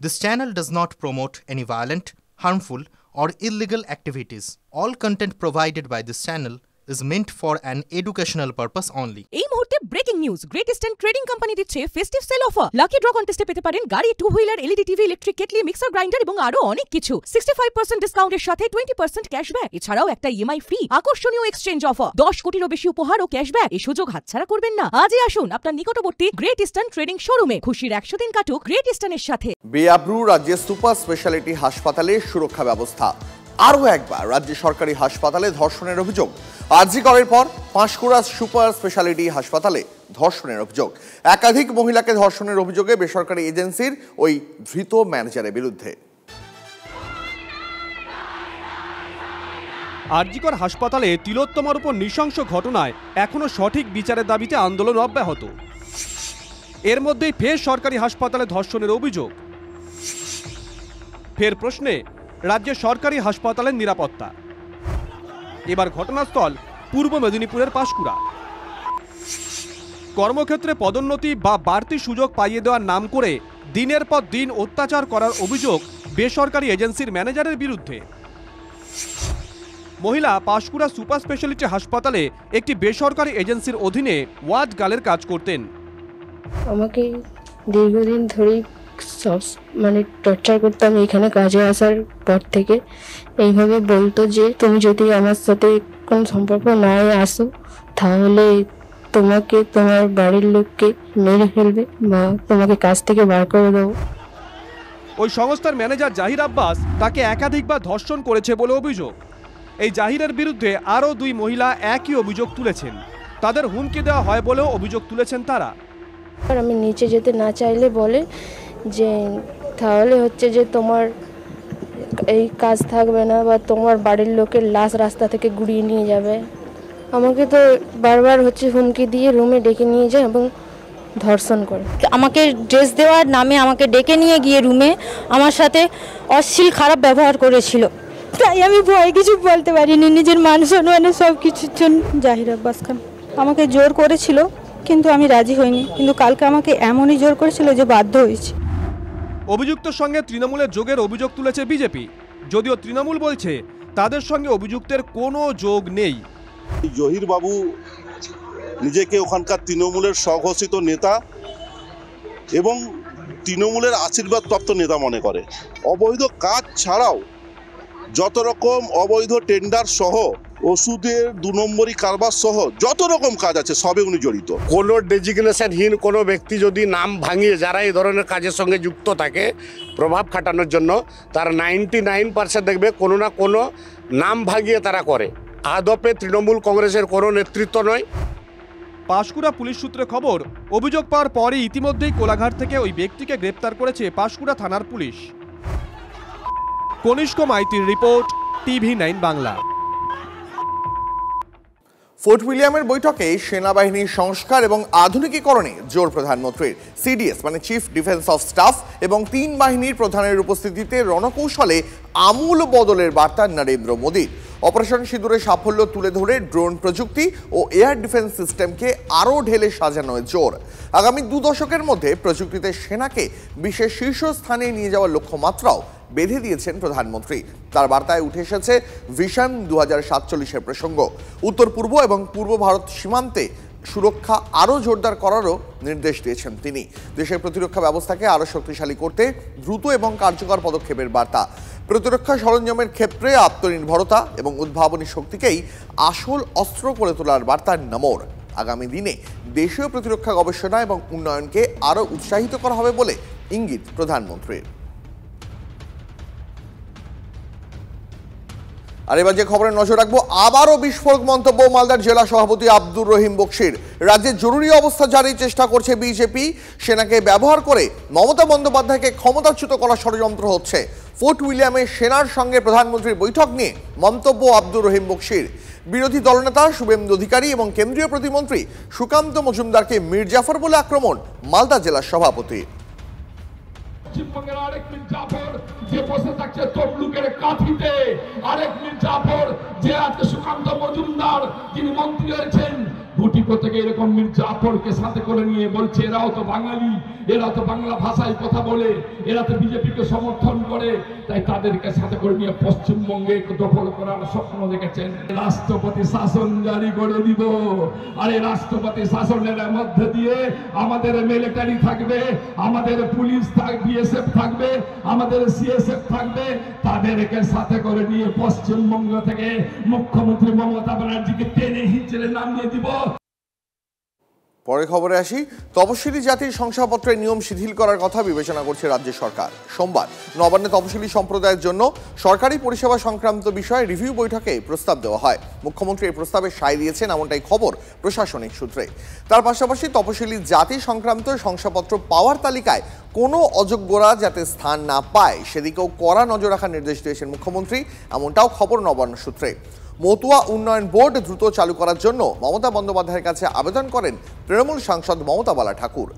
This channel does not promote any violent, harmful, or illegal activities. All content provided by this channel is meant for an educational purpose only. এই মুহূর্তে breaking news, great eastern trading company দিচ্ছে festive sale offer. Lucky draw কন্টেস্টে পেতে পারেন গাড়ি, two wheeler, LED TV, electric kettle, mixer grinder এবং আরো অনেক কিছু। 65% ডিসকাউন্টের সাথে 20% ক্যাশব্যাক, এছাড়াও একটা ইএমআই ফ্রি, আকর্ষণীয় এক্সচেঞ্জ অফার, 10 কোটিরও বেশি উপহার ও ক্যাশব্যাক। এই সুযোগ হাতছাড়া করবেন না। আজই আসুন আপনার নিকটবর্তী গ্রেট ইস্টার্ন ট্রেডিং শোরুমে। খুশির 100 দিন কাটুক গ্রেট ইস্টার্নের সাথে। বেআব্রু রাজ্যের সুপার স্পেশালিটি হাসপাতালে সুরক্ষা ব্যবস্থা। আরও একবার রাজ্য সরকারি হাসপাতালে ধর্ষণের অভিযোগ। আরজি করের পর পাঁশকুড়া সুপার স্পেশালিটি হাসপাতালে ধর্ষণের অভিযোগ। একাধিক মহিলাকে ধর্ষণের অভিযোগে বেসরকারি এজেন্সির ওই ধৃত ম্যানেজারের বিরুদ্ধে। আরজিকর হাসপাতালে তিলোত্তমার উপর নৃশংস ঘটনায় এখনো সঠিক বিচারের দাবিতে আন্দোলন অব্যাহত। এর মধ্যেই ফের সরকারি হাসপাতালে ধর্ষণের অভিযোগ। ফের প্রশ্নে রাজ্যের সরকারি হাসপাতালের নিরাপত্তা। এবার ঘটনাস্থল পূর্ব মেদিনীপুরের পাঁশকুড়া। কর্মক্ষেত্রে পদোন্নতি বা বাড়তি সুযোগ পাইয়ে দেওয়ার নাম করে দিনের পর দিন অত্যাচার করার অভিযোগ বেসরকারি এজেন্সির ম্যানেজারের বিরুদ্ধে। মহিলা পাঁশকুড়া সুপার স্পেশালিটি হাসপাতালে একটি বেসরকারি এজেন্সির অধীনে ওয়ার্ড গার্লের কাজ করতেন। আমাকে দীর্ঘদিন ধরেই সব টর্চার করতাম। এখানে কাজে আসার পর থেকে এইভাবে বলতো যে তুমি যদি আমার সাথে কোনো সম্পর্ক না আসো তাহলে তোমাকে তোমার বাড়ির লোককে মেরে ফেলবে বা তোমাকে কাজ থেকে বার করে দেবো। ওই সংস্থার ম্যানেজার জাহির আব্বাস তাকে একাধিকবার ধর্ষণ করেছে বলে অভিযোগ। এই জাহিরের বিরুদ্ধে আরও 2 মহিলা একই অভিযোগ তুলেছেন। তাদের হুমকি দেওয়া হয় বলেও অভিযোগ তুলেছেন তারা। আমি নিচে যেতে না চাইলে বলে যে তাহলে হচ্ছে যে তোমার এই কাজ থাকবে না বা তোমার বাড়ির লোকের লাশ রাস্তা থেকে গুড়িয়ে নিয়ে যাবে। আমাকে তো বারবার হচ্ছে হুমকি দিয়ে রুমে ডেকে নিয়ে যায় এবং ধর্ষণ করে। আমাকে ড্রেস দেওয়ার নামে আমাকে ডেকে নিয়ে গিয়ে রুমে আমার সাথে অশ্লীল খারাপ ব্যবহার করেছিল। তাই আমি ভয় কিছু বলতে পারিনি, নিজের মান সম্মানের সব কিছুর জন্য। জাহির আব্বাস খান আমাকে জোর করেছিল কিন্তু আমি রাজি হইনি, কিন্তু কালকে আমাকে এমনই জোর করেছিল যে বাধ্য হয়েছি। অভিযুক্তর সঙ্গে তৃণমূলের যোগের অভিযোগ তুলেছে বিজেপি, যদিও তৃণমূল বলছে তাদের সঙ্গে অভিযুক্তের কোনো যোগ নেই। জহির বাবু নিজেকে ওখানকার তৃণমূলের স্বঘোষিত নেতা এবং তৃণমূলের আশীর্বাদপ্রাপ্ত নেতা মনে করে। অবৈধ কাজ ছাড়াও যত রকম অবৈধ টেন্ডার সহ ওষুধের 2 নম্বরই কারবার সহ যত রকম কাজ আছে সবে উনি জড়িত। কোনো ডেজিগনেশনহীন কোনো ব্যক্তি যদি নাম ভাঙিয়ে যারা এই ধরনের কাজের সঙ্গে যুক্ত থাকে প্রভাব খাটানোর জন্য, তার 99% দেখবে কোনো না কোনো নাম ভাঙিয়ে তারা করে। আদপে তৃণমূল কংগ্রেসের কোনো নেতৃত্ব নয়। পাঁশকুড়া পুলিশ সূত্রে খবর, অভিযোগ পাওয়ার পরই ইতিমধ্যেই কোলাঘাট থেকে ওই ব্যক্তিকে গ্রেপ্তার করেছে পাঁশকুড়া থানার পুলিশ। কনিষ্ক মাইতির রিপোর্ট, TV9 বাংলা। ফোর্ট উইলিয়ামের বৈঠকে সেনাবাহিনীর সংস্কার এবং আধুনিকীকরণে জোর প্রধানমন্ত্রীর। সিডিএস মানে চিফ ডিফেন্স অফ স্টাফ এবং 3 বাহিনীর প্রধানের উপস্থিতিতে রণকৌশলে আমূল বদলের বার্তা নরেন্দ্র মোদীর। অপারেশন সিঁদুরে সাফল্য তুলে ধরে ড্রোন প্রযুক্তি ও এয়ার ডিফেন্স সিস্টেমকে আরও ঢেলে সাজানোর জোর। আগামী 2 দশকের মধ্যে প্রযুক্তিতে সেনাকে বিশ্বের শীর্ষস্থানে নিয়ে যাওয়ার লক্ষ্যমাত্রাও বেঁধে দিয়েছেন প্রধানমন্ত্রী। তার বার্তায় উঠে এসেছে ভিশন 2047-এর প্রসঙ্গ। উত্তর পূর্ব এবং পূর্ব ভারত সীমান্তে সুরক্ষা আরও জোরদার করারও নির্দেশ দিয়েছেন তিনি। দেশের প্রতিরক্ষা ব্যবস্থাকে আরও শক্তিশালী করতে দ্রুত এবং কার্যকর পদক্ষেপের বার্তা। প্রতিরক্ষা সরঞ্জামের ক্ষেত্রে আত্মনির্ভরতা এবং উদ্ভাবনী শক্তিকেই আসল অস্ত্র করে তোলার বার্তা নমোর। আগামী দিনে দেশীয় প্রতিরক্ষা গবেষণা এবং উন্নয়নকে আরও উৎসাহিত করা হবে বলে ইঙ্গিত প্রধানমন্ত্রীর। আর এবার যে খবরে নজর রাখবো, আবারও বিস্ফোরক মন্তব্য মালদার জেলা সভাপতি আব্দুর রহিম বক্সির। রাজ্যে জরুরি অবস্থা জারির চেষ্টা করছে বিজেপি। সেনাকে ব্যবহার করে মমতা বন্দ্যোপাধ্যায়কে ক্ষমতাচ্যুত করার ষড়যন্ত্র হচ্ছে। ফোর্ট উইলিয়ামে সেনার সঙ্গে প্রধানমন্ত্রীর বৈঠক নিয়ে মন্তব্য আব্দুর রহিম বক্সির। বিরোধী দলনেতা শুভেন্দু অধিকারী এবং কেন্দ্রীয় প্রতিমন্ত্রী সুকান্ত মজুমদারকে মীর জাফর বলে আক্রমণ মালদা জেলার সভাপতি। পশ্চিমবঙ্গের আরেক মীর জাফর যে বসে থাকছে তমলুকের কাঁথিতে, আরেক মীর জাফর যে আজকে সুকান্ত মজুমদার যিনি মন্ত্রী হয়েছেন গুটি থেকে এরকম মির্জাফরকে সাথে করে নিয়ে বলছে এরাও তো বাঙালি, এরা তো বাংলা ভাষায় কথা বলে, এরা তো বিজেপিকে সমর্থন করে, তাই তাদেরকে সাথে করে নিয়ে পশ্চিমবঙ্গে দখল করার স্বপ্ন দেখেছেন। রাষ্ট্রপতি শাসন জারি করে দিব, আর এই রাষ্ট্রপতি শাসনের মধ্যে দিয়ে আমাদের মিলিটারি থাকবে, আমাদের পুলিশ থাকবে, বিএসএফ থাকবে, আমাদের সিএসএফ থাকবে, তাদেরকে সাথে করে নিয়ে পশ্চিমবঙ্গ থেকে মুখ্যমন্ত্রী মমতা ব্যানার্জিকে টেনে হিঁচড়ে নামিয়ে দিব। পরে খবরে আসি। তপশিলি জাতির শংসাপত্রের নিয়ম শিথিল করার কথা বিবেচনা করছে রাজ্য সরকার। সোমবার নবান্নে তপশিলি সম্প্রদায়ের জন্য সরকারি পরিষেবা সংক্রান্ত বিষয়ে রিভিউ বৈঠকে প্রস্তাব দেওয়া হয়। মুখ্যমন্ত্রী এই প্রস্তাবে সায় দিয়েছেন, এমনটাই খবর প্রশাসনিক সূত্রে। তার পাশাপাশি তপশিলি জাতি সংক্রান্ত শংসাপত্র পাওয়ার তালিকায় কোনো অযোগ্যরা যাতে স্থান না পায় সেদিকেও কড়া নজর রাখার নির্দেশ দিয়েছেন মুখ্যমন্ত্রী, এমনটাও খবর নবান্ন সূত্রে। মতুয়া উন্নয়ন বোর্ড দ্রুত চালু করার জন্য মমতা বন্দ্যোপাধ্যায়ের কাছে আবেদন করেন তৃণমূল সাংসদ মমতা বালা ঠাকুর।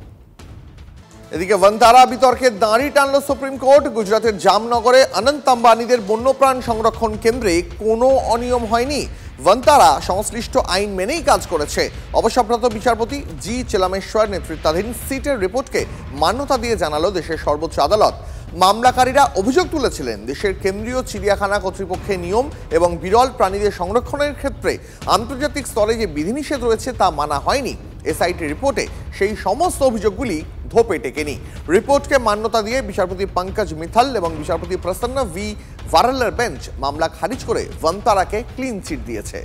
এদিকে বনতারা বিতর্কে দাঁড়ি টানল সুপ্রিম কোর্ট। গুজরাতের জামনগরে অনন্ত আম্বানিদের বন্যপ্রাণ সংরক্ষণ কেন্দ্রে কোনো অনিয়ম হয়নি। বনতারা সংশ্লিষ্ট আইন মেনেই কাজ করেছে। অবসরপ্রাপ্ত বিচারপতি জি চেলামেশ্বর নেতৃত্বাধীন সিটের রিপোর্টকে মান্যতা দিয়ে জানালো দেশের সর্বোচ্চ আদালত। মামলাকারীরা অভিযোগ তুলেছিলেন দেশের কেন্দ্রীয় চিড়িয়াখানা কর্তৃপক্ষের নিয়ম এবং বিরল প্রাণীদের সংরক্ষণের ক্ষেত্রে আন্তর্জাতিক স্তরে যে বিধিনিষেধ রয়েছে তা মানা হয়নি। এসআইটি রিপোর্টে সেই সমস্ত অভিযোগগুলি ধোপে টেকেনি। রিপোর্টকে মান্যতা দিয়ে বিচারপতি পঙ্কজ মিথাল এবং বিচারপতি প্রসন্ন ভি ভারালের বেঞ্চ মামলা খারিজ করে বনতারাকে ক্লিন চিট দিয়েছে।